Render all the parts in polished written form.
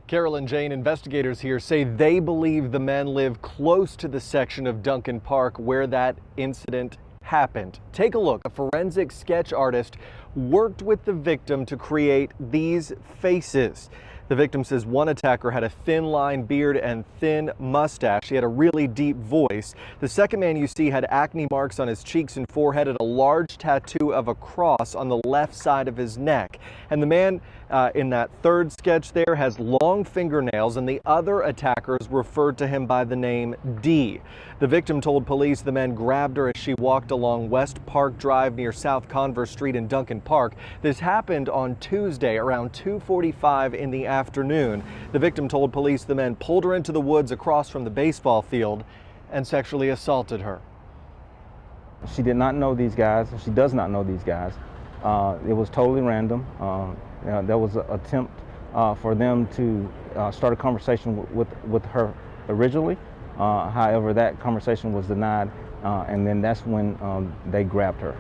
Carol and Jane, investigators here say they believe the men live close to the section of Duncan Park where that incident happened. Take a look. A forensic sketch artist worked with the victim to create these faces. The victim says one attacker had a thin line beard and thin mustache. He had a really deep voice. The second man you see had acne marks on his cheeks and forehead and a large tattoo of a cross on the left side of his neck. And the man in that third sketch there has long fingernails, and the other attackers referred to him by the name D. The victim told police the men grabbed her as she walked along West Park Drive near South Converse Street in Duncan Park. This happened on Tuesday around 2:45 in the afternoon. The victim told police the men pulled her into the woods across from the baseball field and sexually assaulted her. She did not know these guys. She does not know these guys. It was totally random. There was an attempt for them to start a conversation with her originally. However, that conversation was denied, and then that's when they grabbed her.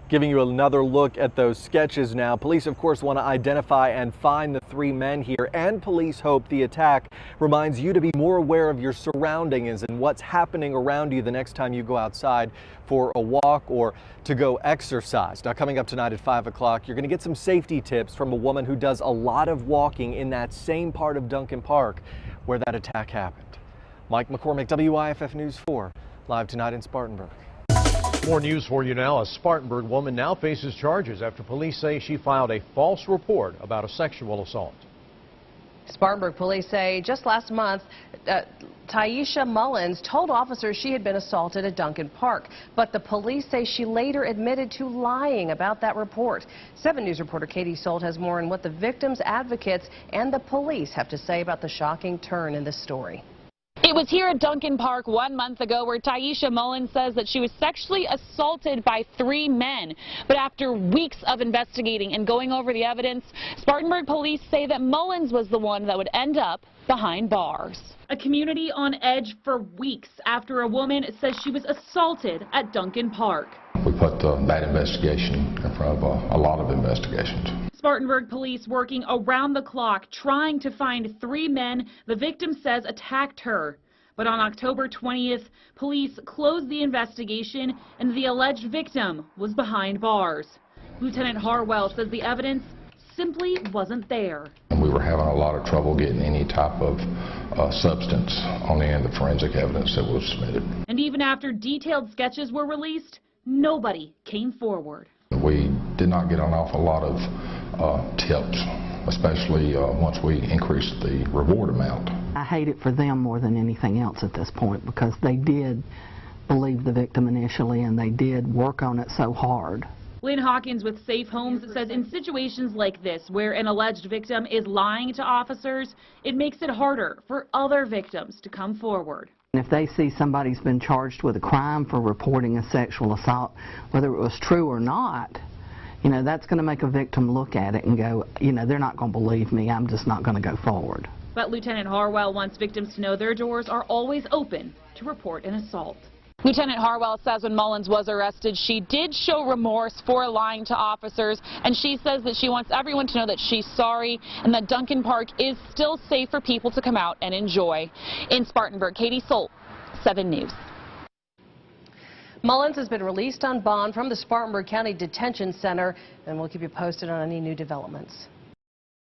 Giving you another look at those sketches now. Police, of course, want to identify and find the three men here, and police hope the attack reminds you to be more aware of your surroundings and what's happening around you the next time you go outside for a walk or to go exercise. Now, coming up tonight at 5 o'clock, you're going to get some safety tips from a woman who does a lot of walking in that same part of Duncan Park where that attack happened. Mike McCormick, WIFF News 4, live tonight in Spartanburg. More news for you now. A Spartanburg woman now faces charges after police say she filed a false report about a sexual assault. Spartanburg police say just last month, Taisha Mullins told officers she had been assaulted at Duncan Park, but the police say she later admitted to lying about that report. 7 News reporter Katie Solt has more on what the victims' advocates and the police have to say about the shocking turn in this story. It was here at Duncan Park 1 month ago where Taisha Mullins says that she was sexually assaulted by 3 men. But after weeks of investigating and going over the evidence, Spartanburg police say that Mullins was the one that would end up behind bars. A community on edge for weeks after a woman says she was assaulted at Duncan Park. We put that investigation in front of a lot of investigations. Spartanburg police working around the clock trying to find 3 men the victim says attacked her. But on October 20th, police closed the investigation and the alleged victim was behind bars. Lieutenant Harwell says the evidence simply wasn't there. And we were having a lot of trouble getting any type of substance on the end of forensic evidence that was submitted. And even after detailed sketches were released, nobody came forward. We did not get an awful lot of tips, especially once we increased the reward amount. I hate it for them more than anything else at this point because they did believe the victim initially and they did work on it so hard. Lynn Hawkins with Safe Homes says in situations like this where an alleged victim is lying to officers, it makes it harder for other victims to come forward. If they see somebody's been charged with a crime for reporting a sexual assault, whether it was true or not, you know, that's going to make a victim look at it and go, you know, they're not going to believe me, I'm just not going to go forward. But Lieutenant Harwell wants victims to know their doors are always open to report an assault. Lieutenant Harwell says when Mullins was arrested, she did show remorse for lying to officers, and she says that she wants everyone to know that she's sorry and that Duncan Park is still safe for people to come out and enjoy. In Spartanburg, Katie Solt, 7 News. Mullins has been released on bond from the Spartanburg County Detention Center, and we'll keep you posted on any new developments.